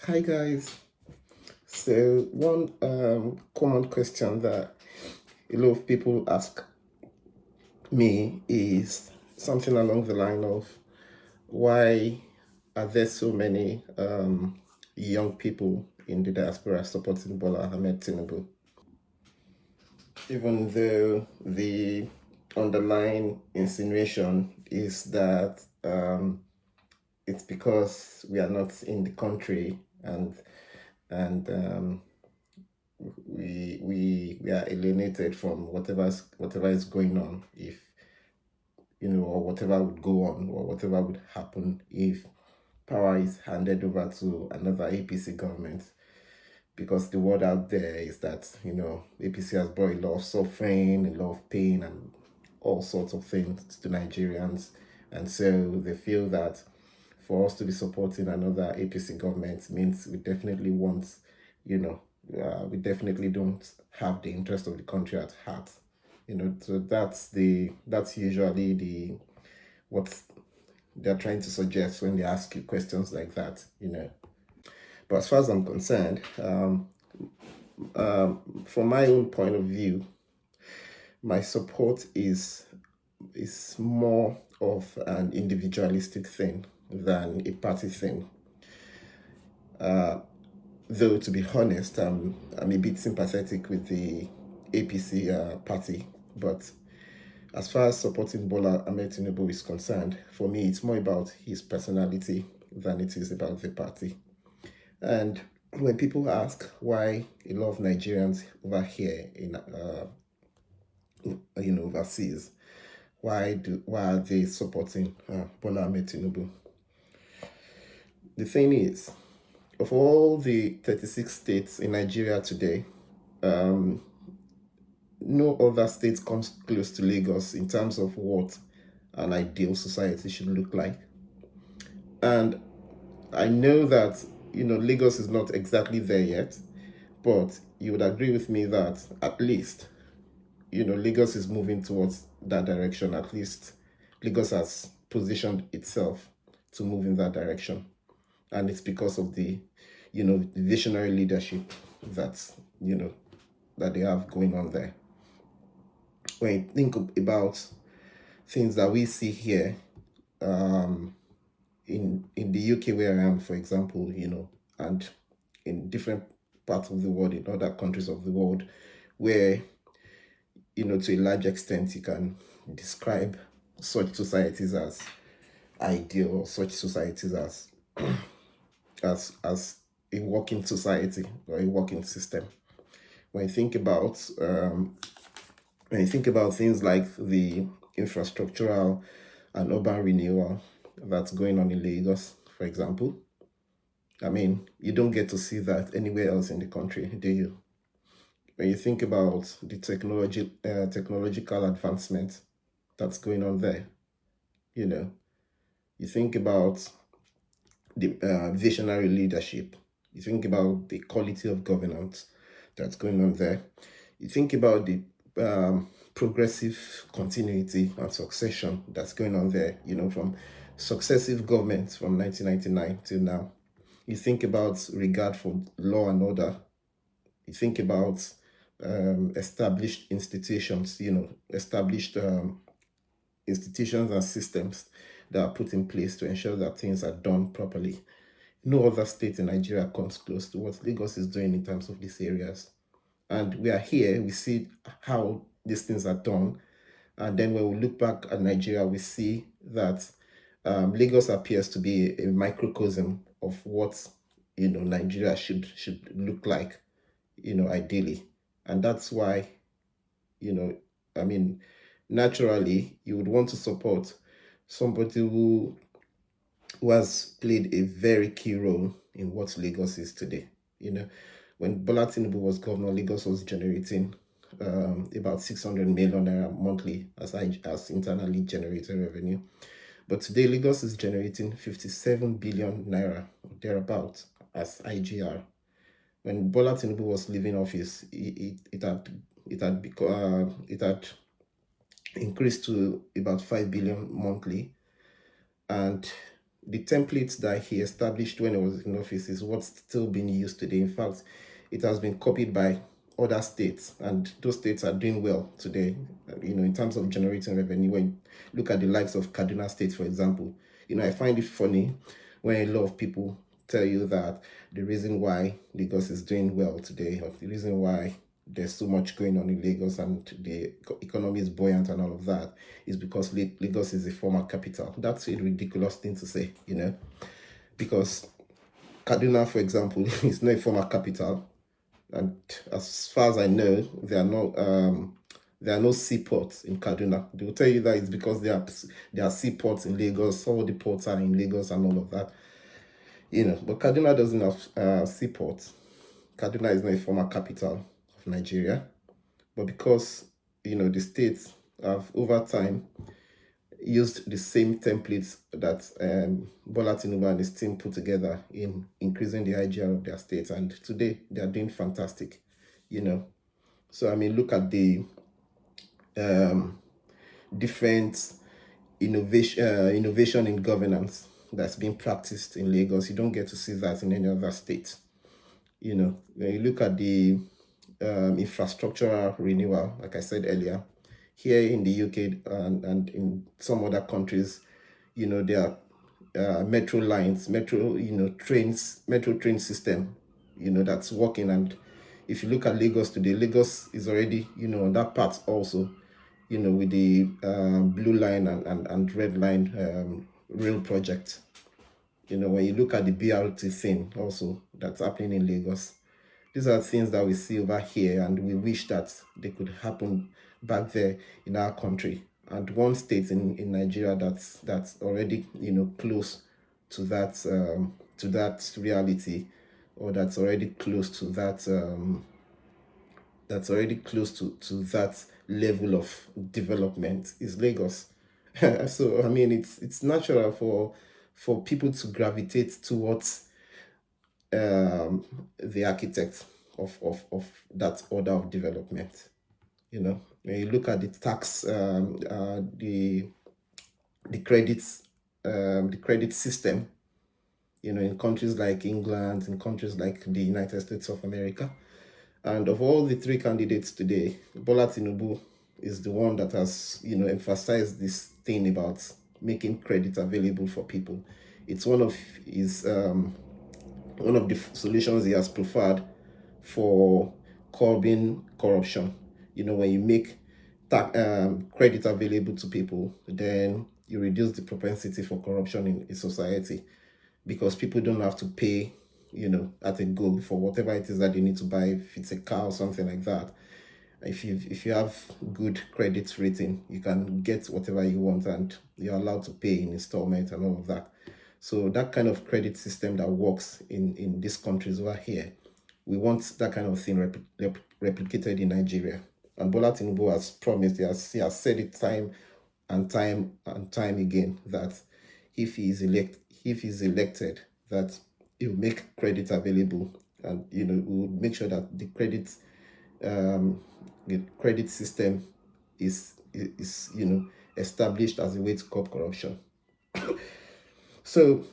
Hi guys. So one common question that a lot of people ask me is something along the line of why are there so many young people in the diaspora supporting Bola Ahmed Tinubu, even though the underlying insinuation is that it's because we are not in the country and we are alienated from whatever is going on, if or whatever would go on or whatever would happen if power is handed over to another APC government. Because the word out there is that APC has brought a lot of suffering, a lot of pain, and all sorts of things to Nigerians, and so they feel that for us to be supporting another APC government means we definitely want, we definitely don't have the interest of the country at heart. So that's usually what they're trying to suggest when they ask you questions like that. But as far as I'm concerned, from my own point of view, my support is more of an individualistic thing than a party thing. Though, to be honest, I'm a bit sympathetic with the APC party, but as far as supporting Bola Ahmed Tinubu is concerned, for me, it's more about his personality than it is about the party. And when people ask why a lot of Nigerians over here in overseas, why are they supporting Bola Ahmed Tinubu? The thing is, of all the 36 states in Nigeria today, no other state comes close to Lagos in terms of what an ideal society should look like. And I know that Lagos is not exactly there yet, but you would agree with me that at least Lagos is moving towards that direction. At least Lagos has positioned itself to move in that direction, and it's because of the visionary leadership that that they have going on there. When you think about things that we see here, in the UK where I am, for example, and in different parts of the world, in other countries of the world, where to a large extent you can describe such societies as ideal, or such societies as as a working society or a working system. When you think about things like the infrastructural and urban renewal that's going on in Lagos, for example, I mean, you don't get to see that anywhere else in the country, do you? When you think about the technological advancement that's going on there, you think about the visionary leadership, you think about the quality of governance that's going on there, you think about the progressive continuity and succession that's going on there, from successive governments from 1999 till now. You think about regard for law and order. You think about established institutions, established institutions and systems that are put in place to ensure that things are done properly. No other state in Nigeria comes close to what Lagos is doing in terms of these areas. And we are here, we see how these things are done. And then when we look back at Nigeria, we see that Lagos appears to be a microcosm of what Nigeria should look like, ideally. And that's why, I mean, naturally, you would want to support somebody who has played a very key role in what Lagos is today. When Bola Tinubu was governor, Lagos was generating about 600 million naira monthly as internally generated revenue. But today, Lagos is generating 57 billion naira, thereabout, as IGR. When Bola Tinubu was leaving office, it had increased to about 5 billion monthly, and the template that he established when he was in office is what's still being used today. In fact, it has been copied by other states, and those states are doing well today, in terms of generating revenue. When you look at the likes of Kaduna State, for example, I find it funny when a lot of people tell you that the reason why Lagos is doing well today, or the reason why there's so much going on in Lagos and the economy is buoyant and all of that, is because Lagos is a former capital. That's a ridiculous thing to say, because Kaduna, for example, is not a former capital, and as far as I know, there are no seaports in Kaduna. They will tell you that it's because there are seaports in Lagos. All the ports are in Lagos and all of that. But Kaduna doesn't have seaports. Kaduna is not a former capital of Nigeria, but because the states have over time used the same templates that Bola Tinubu and his team put together in increasing the IGR of their states, and today they are doing fantastic. So look at the different innovation in governance that's being practiced in Lagos. You don't get to see that in any other state. When you look at the infrastructural renewal, like I said earlier, here in the UK and in some other countries, there are metro lines, metro train system, that's working. And if you look at Lagos today, Lagos is already, on that part also, with the blue line and red line rail project. When you look at the BRT thing also that's happening in Lagos, these are things that we see over here, and we wish that they could happen back there in our country. And one state in Nigeria that's already close to that reality, or that's already close to that that level of development is Lagos. So it's natural for people to gravitate towards the architect of that order of development. When you look at the tax, the credit system, in countries like England, in countries like the United States of America, and of all the three candidates today, Bola Tinubu is the one that has emphasized this thing about making credit available for people. It's one of the solutions he has preferred for curbing corruption. When you make credit available to people, then you reduce the propensity for corruption in society, because people don't have to pay, at a go for whatever it is that they need to buy. If it's a car or something like that, if you have good credit rating, you can get whatever you want, and you're allowed to pay in installment and all of that. So that kind of credit system that works in these countries over here, we want that kind of thing replicated in Nigeria. And Bola Tinubu has promised, he has said it time and time and time again, that if he is elected, that he will make credit available, and we will make sure that the credit system is established as a way to curb corruption. So,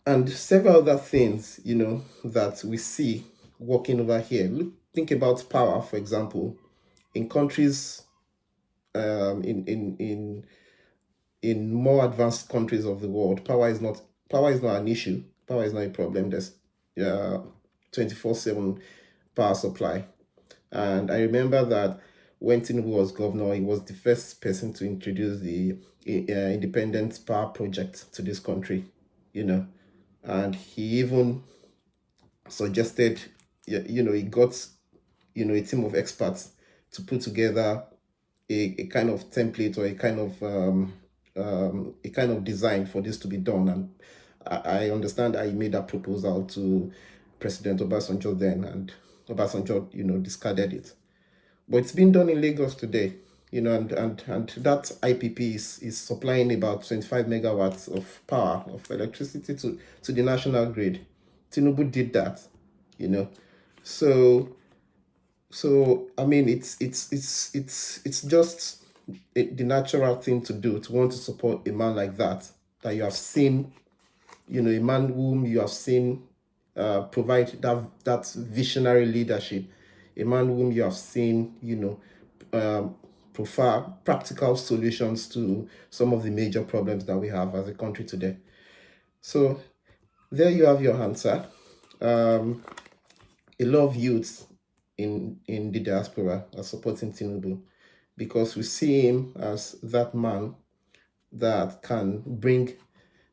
and several other things, that we see working over here. Think about power, for example. In countries, in more advanced countries of the world, power is not an issue. Power is not a problem. There's 24/7 power supply. And I remember that when Tinubu was governor, he was the first person to introduce the independent power project to this country, and he even suggested, he got, a team of experts to put together a kind of template, or a kind of design for this to be done. And I understand that he made that proposal to President Obasanjo then, and Obasanjo, discarded it. But it's been done in Lagos today, and that IPP is supplying about 25 megawatts of power, of electricity to the national grid. Tinubu did that, So it's just the natural thing to do, to want to support a man like that you have seen a man whom you have seen provide that visionary leadership, a man whom you have seen, provide practical solutions to some of the major problems that we have as a country today. So there you have your answer. A lot of youths in the diaspora are supporting Tinubu because we see him as that man that can bring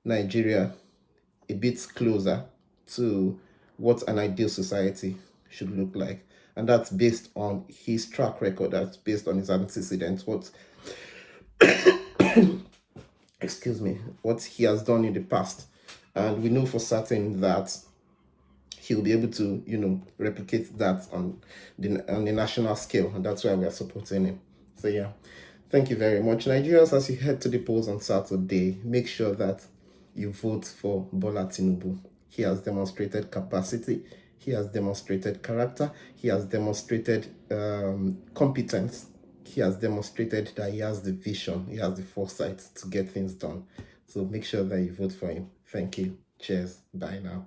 Nigeria a bit closer to what an ideal society should look like. And that's based on his track record, that's based on his antecedents, what excuse me, what he has done in the past. And we know for certain that he'll be able to, replicate that on the national scale. And that's why we are supporting him. So yeah, thank you very much. Nigerians, as you head to the polls on Saturday, make sure that you vote for Bola Tinubu. He has demonstrated capacity. He has demonstrated character. He has demonstrated competence. He has demonstrated that he has the vision. He has the foresight to get things done. So make sure that you vote for him. Thank you. Cheers. Bye now.